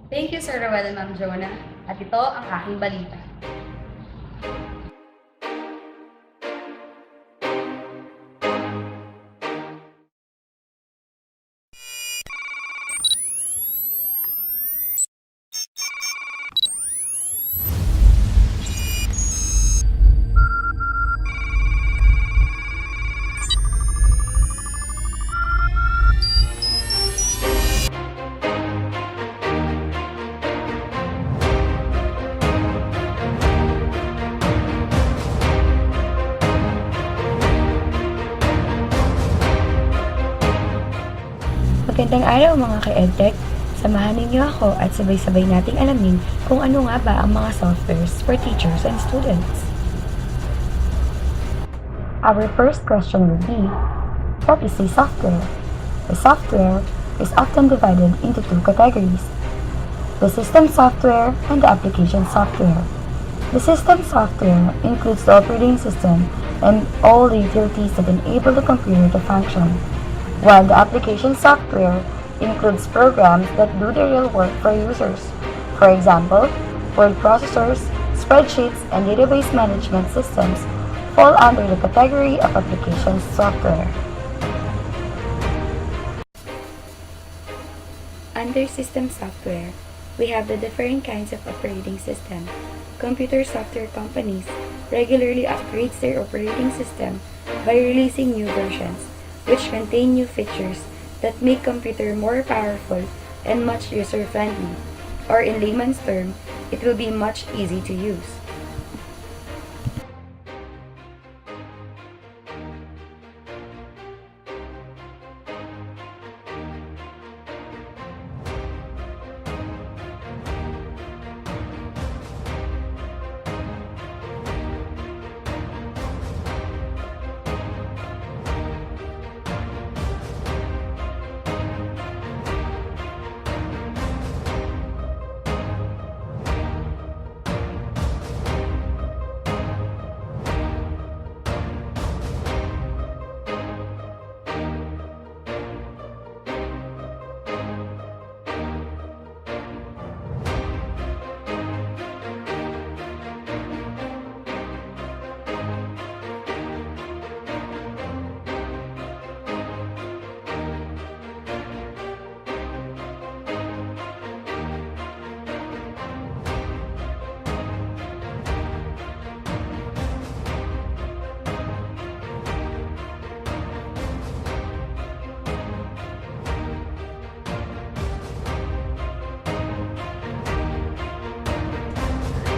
Thank you, Sir Rowell and Ma'am Jonah. At ito ang aking balita. Magandang araw mga ka-edtech! Samahan ninyo ako at sabay-sabay nating alamin kung ano nga ba ang mga softwares for teachers and students. Our first question would be, what is a software? A software is often divided into two categories, the system software and the application software. The system software includes the operating system and all the utilities that enable the computer to function, while the application software includes programs that do the real work for users. For example, word processors, spreadsheets, and database management systems fall under the category of application software. Under system software, we have the different kinds of operating system. Computer software companies regularly upgrades their operating system by releasing new versions, which contain new features that make computer more powerful and much user-friendly, or in layman's term, it will be much easy to use.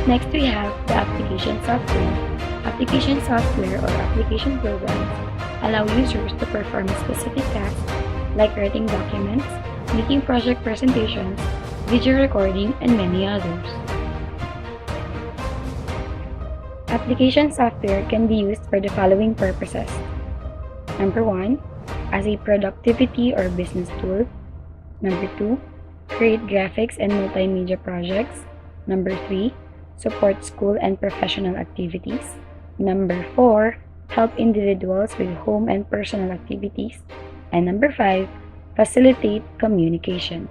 Next, we have the application software. Application software or application programs allow users to perform specific tasks like writing documents, making project presentations, video recording, and many others. Application software can be used for the following purposes. Number 1, as a productivity or business tool. Number 2, create graphics and multimedia projects. Number 3, support school and professional activities. Number 4, help individuals with home and personal activities. And number 5, facilitate communication.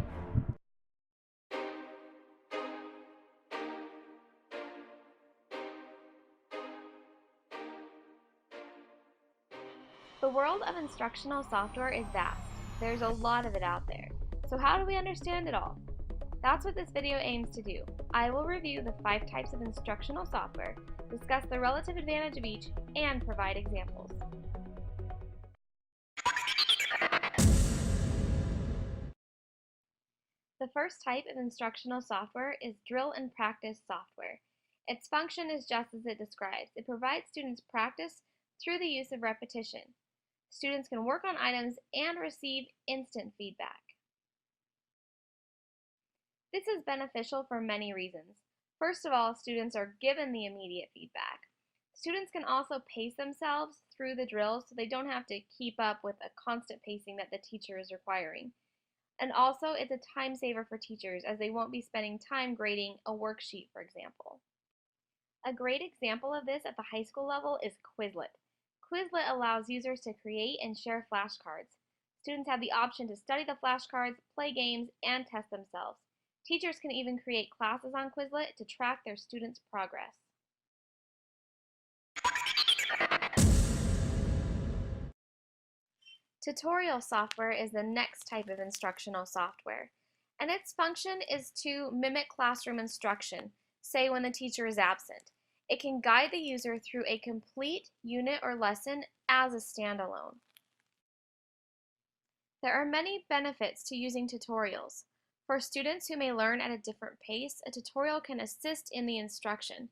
The world of instructional software is vast. There's a lot of it out there. So how do we understand it all? That's what this video aims to do. I will review the 5 types of instructional software, discuss the relative advantage of each, and provide examples. The first type of instructional software is drill and practice software. Its function is just as it describes. It provides students practice through the use of repetition. Students can work on items and receive instant feedback. This is beneficial for many reasons. First of all, students are given the immediate feedback. Students can also pace themselves through the drills so they don't have to keep up with a constant pacing that the teacher is requiring. And also, it's a time saver for teachers as they won't be spending time grading a worksheet, for example. A great example of this at the high school level is Quizlet. Quizlet allows users to create and share flashcards. Students have the option to study the flashcards, play games, and test themselves. Teachers can even create classes on Quizlet to track their students' progress. Tutorial software is the next type of instructional software, and its function is to mimic classroom instruction, say when the teacher is absent. It can guide the user through a complete unit or lesson as a standalone. There are many benefits to using tutorials. For students who may learn at a different pace, a tutorial can assist in the instruction.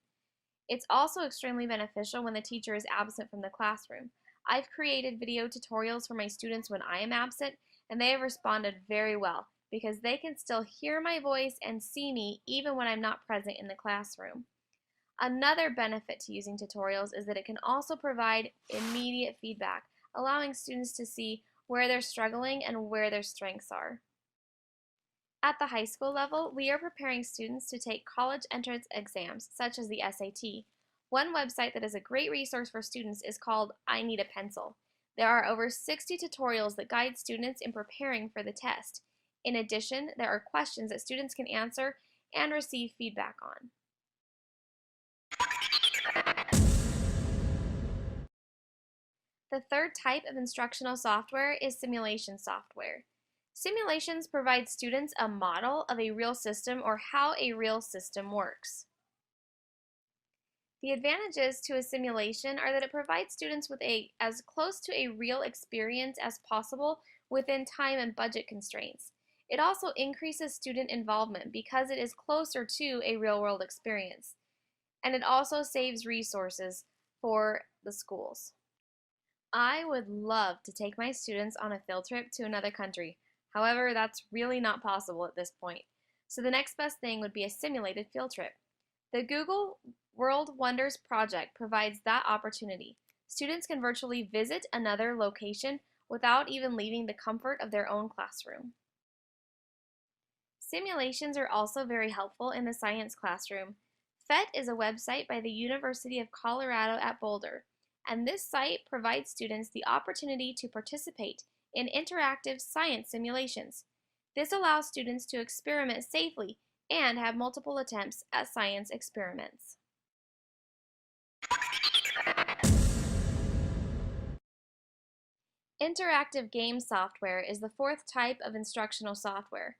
It's also extremely beneficial when the teacher is absent from the classroom. I've created video tutorials for my students when I am absent, and they have responded very well because they can still hear my voice and see me even when I'm not present in the classroom. Another benefit to using tutorials is that it can also provide immediate feedback, allowing students to see where they're struggling and where their strengths are. At the high school level, we are preparing students to take college entrance exams, such as the SAT. One website that is a great resource for students is called I Need a Pencil. There are over 60 tutorials that guide students in preparing for the test. In addition, there are questions that students can answer and receive feedback on. The third type of instructional software is simulation software. Simulations provide students a model of a real system or how a real system works. The advantages to a simulation are that it provides students with as close to a real experience as possible within time and budget constraints. It also increases student involvement because it is closer to a real-world experience. And it also saves resources for the schools. I would love to take my students on a field trip to another country. However, that's really not possible at this point. So the next best thing would be a simulated field trip. The Google World Wonders project provides that opportunity. Students can virtually visit another location without even leaving the comfort of their own classroom. Simulations are also very helpful in the science classroom. PhET is a website by the University of Colorado at Boulder, and this site provides students the opportunity to participate in interactive science simulations. This allows students to experiment safely and have multiple attempts at science experiments. Interactive game software is the fourth type of instructional software.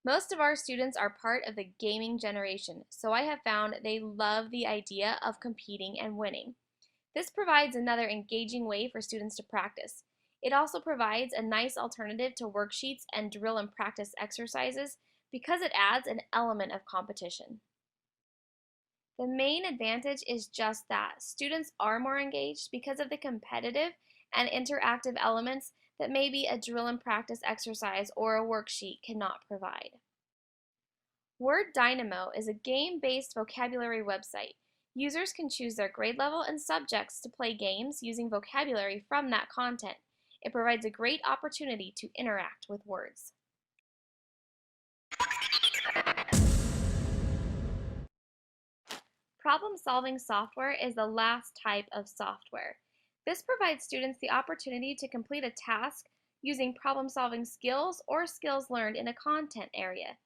Most of our students are part of the gaming generation, so I have found they love the idea of competing and winning. This provides another engaging way for students to practice. It also provides a nice alternative to worksheets and drill and practice exercises because it adds an element of competition. The main advantage is just that. Students are more engaged because of the competitive and interactive elements that maybe a drill and practice exercise or a worksheet cannot provide. Word Dynamo is a game-based vocabulary website. Users can choose their grade level and subjects to play games using vocabulary from that content. It provides a great opportunity to interact with words. Problem-solving software is the last type of software. This provides students the opportunity to complete a task using problem-solving skills or skills learned in a content area.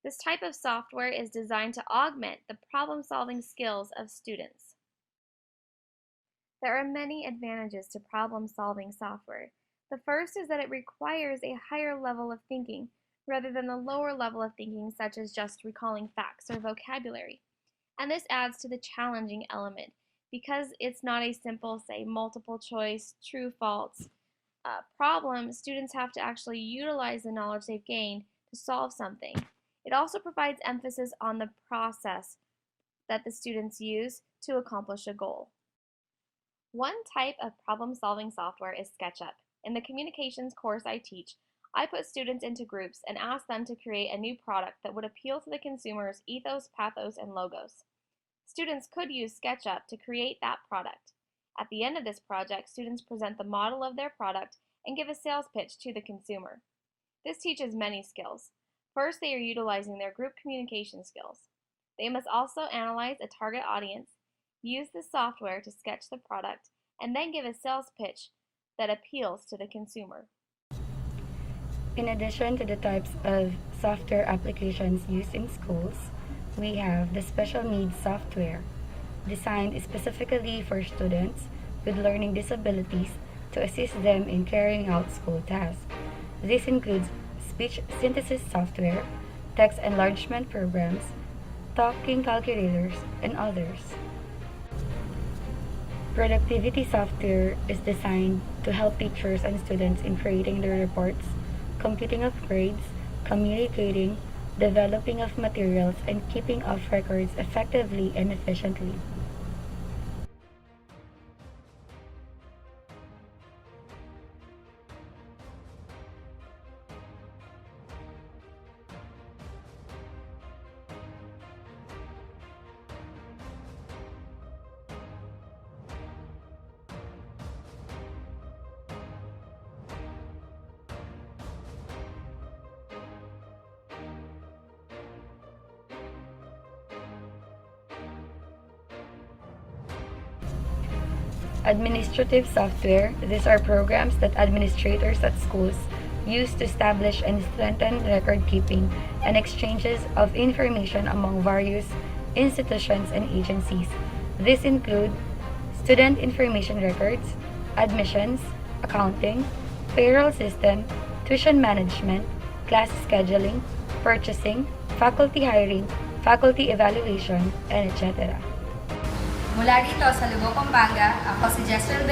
This type of software is designed to augment the problem-solving skills of students. There are many advantages to problem-solving software. The first is that it requires a higher level of thinking rather than the lower level of thinking such as just recalling facts or vocabulary. And this adds to the challenging element because it's not a simple, say, multiple choice, true, false problem. Students have to actually utilize the knowledge they've gained to solve something. It also provides emphasis on the process that the students use to accomplish a goal. One type of problem-solving software is SketchUp. In the communications course I teach, I put students into groups and ask them to create a new product that would appeal to the consumer's ethos, pathos, and logos. Students could use SketchUp to create that product. At the end of this project, students present the model of their product and give a sales pitch to the consumer. This teaches many skills. First, they are utilizing their group communication skills. They must also analyze a target audience, use the software to sketch the product, and then give a sales pitch that appeals to the consumer. In addition to the types of software applications used in schools, we have the special needs software, designed specifically for students with learning disabilities to assist them in carrying out school tasks. This includes speech synthesis software, text enlargement programs, talking calculators, and others. Productivity software is designed to help teachers and students in creating their reports, computing of grades, communicating, developing of materials, and keeping of records effectively and efficiently. Administrative software. These are programs that administrators at schools use to establish and strengthen record keeping and exchanges of information among various institutions and agencies. These include student information records, admissions, accounting, payroll system, tuition management, class scheduling, purchasing, faculty hiring, faculty evaluation, and etc. Mula rito sa Lubog, Pampanga, ako si Jezryl,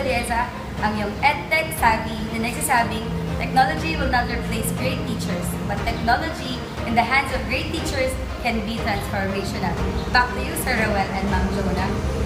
ang iyong EdTech savvy na nagsasabing technology will not replace great teachers, but technology in the hands of great teachers can be transformational. Back to you, Sir Rowell and Ma'am Jonah.